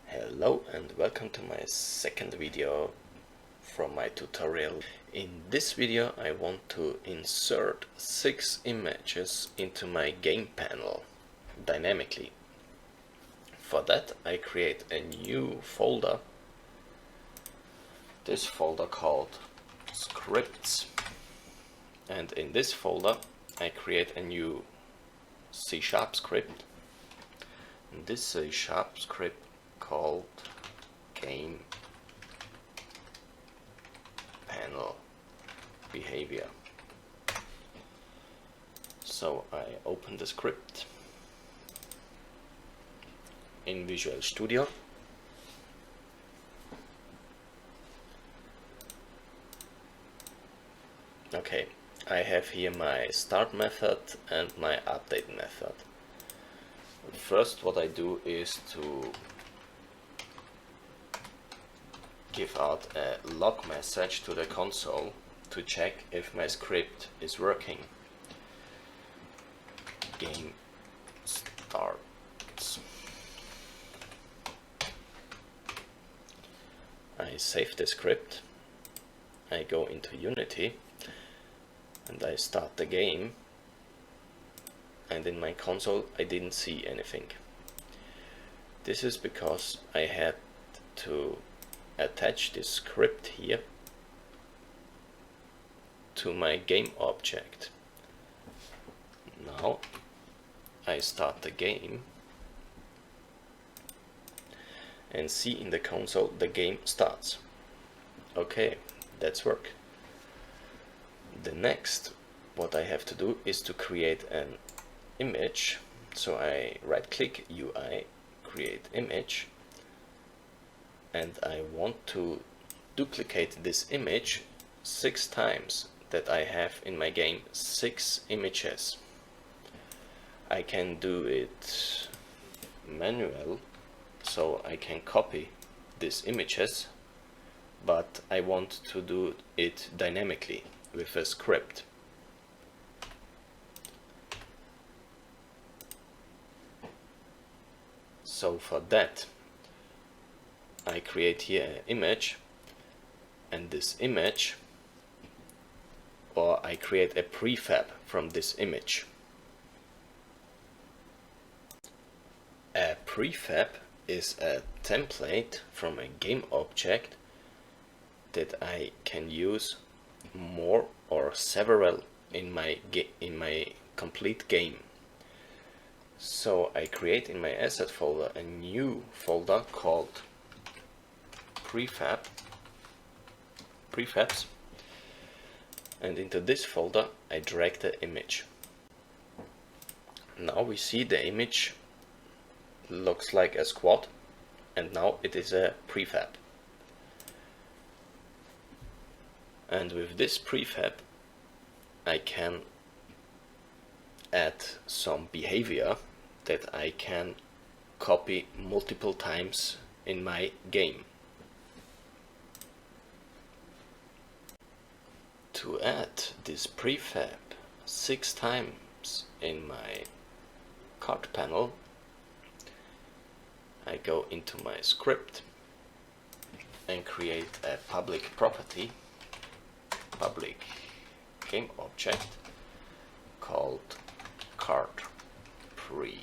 Hello and welcome to my second video from my tutorial. In this video I want to insert 6 images into my game panel dynamically. For that I create a new folder, this folder called scripts, and in this folder I create a new C# script, and this C# script called game panel behavior. So I open the script in Visual Studio. Okay, I have here my start method and my update method. First, what I do is to give out a log message to the console to check if my script is working. Game starts. I save the script, I go into Unity and I start the game, and in my console I didn't see anything. This is because I had to attach this script here to my game object. Now I start the game and see in the console the game starts. Okay, that's work. The next what I have to do is to create an image. So I right click UI, create image, and I want to duplicate this image 6 times, that I have in my game 6 images. I can do it manual, so I can copy these images, but I want to do it dynamically with a script. So for that I create here an image, and this image, or I create a prefab from this image. A prefab is a template from a game object that I can use more or several in my complete game. So I create in my asset folder a new folder called prefabs, and into this folder I drag the image. Now we see the image looks like a squad, and now it is a prefab. And with this prefab I can add some behavior that I can copy multiple times in my game. To add this prefab 6 times in my card panel, I go into my script and create a public property, public game object called card prefab.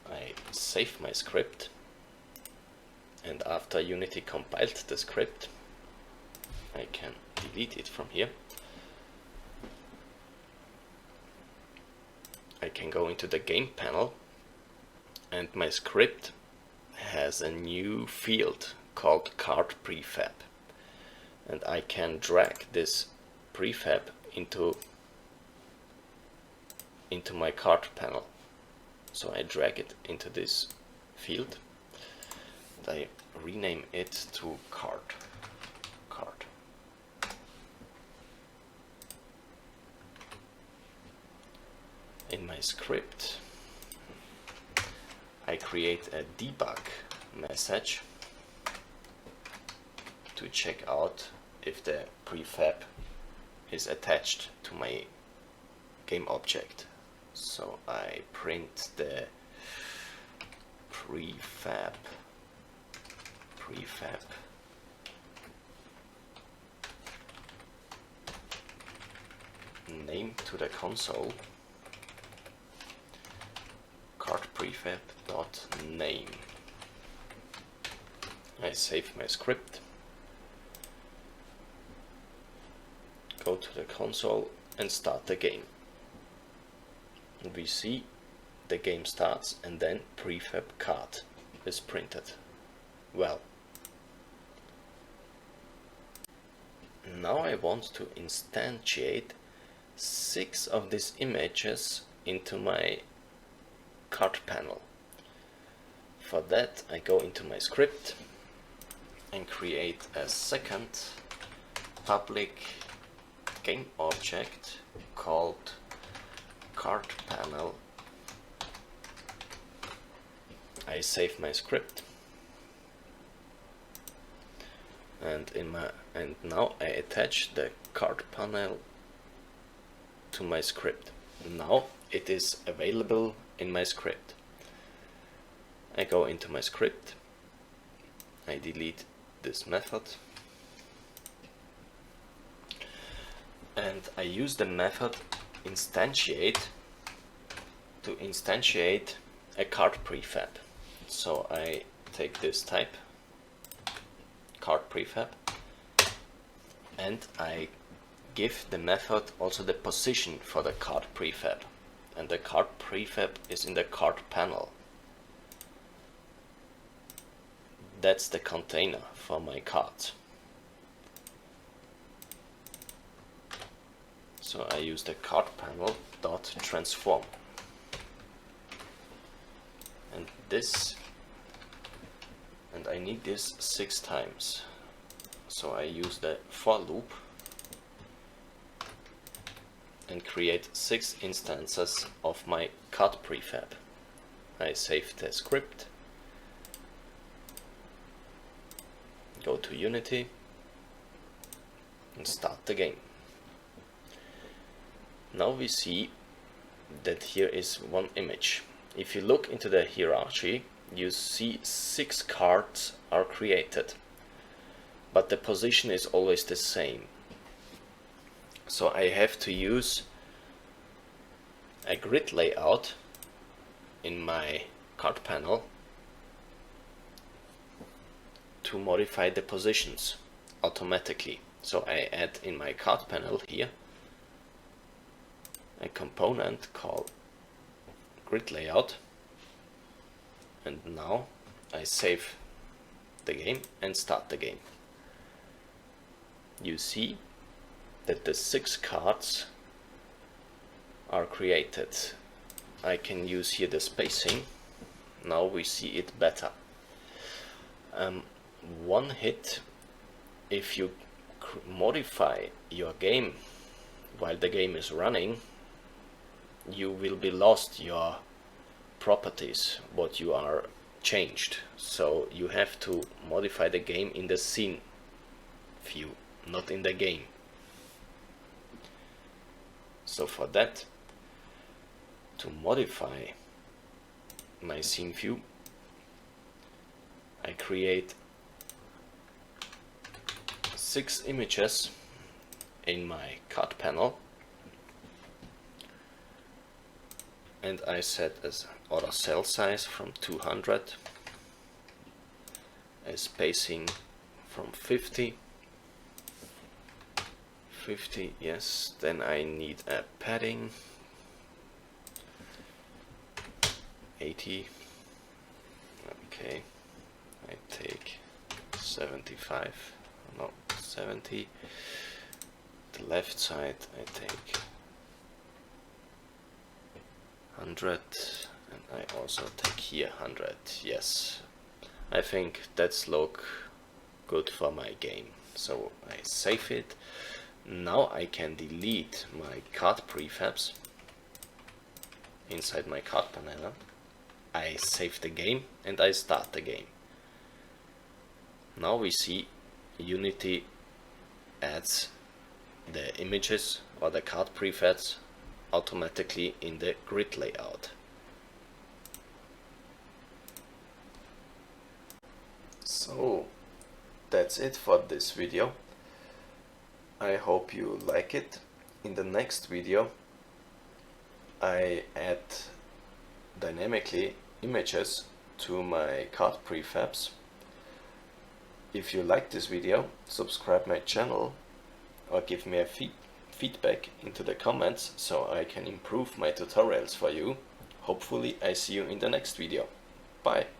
I save my script, and after Unity compiled the script I can delete it from here. I can go into the game panel, and my script has a new field called card prefab, and I can drag this prefab into my card panel. So I drag it into this field and I rename it to card. In my script I create a debug message to check out if the prefab is attached to my game object. So I print the prefab name to the console, card prefab dot name. I save my script, go to the console and start the game. We see the game starts and then prefab card is printed. Well, now I want to instantiate 6 of these images into my card panel. For that I go into my script and create a second public game object called card panel. I save my script and now I attach the card panel to my script. Now it is available in my script. I go into my script, I delete this method, and I use the method instantiate to instantiate a card prefab. So I take this type, card prefab, and I give the method also the position for the card prefab, and the card prefab is in the card panel. That's the container for my cards. So I use the card panel dot transform, and I need this 6 times. So I use the for loop and create 6 instances of my card prefab. I save the script, go to Unity and start the game. Now we see that here is one image. If you look into the hierarchy, you see 6 cards are created, but the position is always the same. So I have to use a grid layout in my card panel to modify the positions automatically. So I add in my card panel here a component called grid layout, and now I save the game and start the game. You see that the 6 cards are created. I can use here the spacing. Now we see it better. One hit, if you modify your game while the game is running, you will be lost your properties, what you are changed. So you have to modify the game in the scene view, not in the game. So for that, to modify my scene view, I create 6 images in my card panel, and I set as auto cell size from 200, a spacing from 50, yes. Then I need a padding 80. Okay, I take 75, no, 70. The left side I take 100, and I also take here 100. Yes, I think that's look good for my game. So I save it. Now I can delete my card prefabs inside my card panel. I save the game and I start the game. Now we see Unity adds the images or the card prefabs automatically in the grid layout. So that's it for this video. I hope you like it. In the next video I add dynamically images to my card prefabs. If you like this video, subscribe my channel or give me a feedback into the comments so I can improve my tutorials for you. Hopefully I see you in the next video. Bye!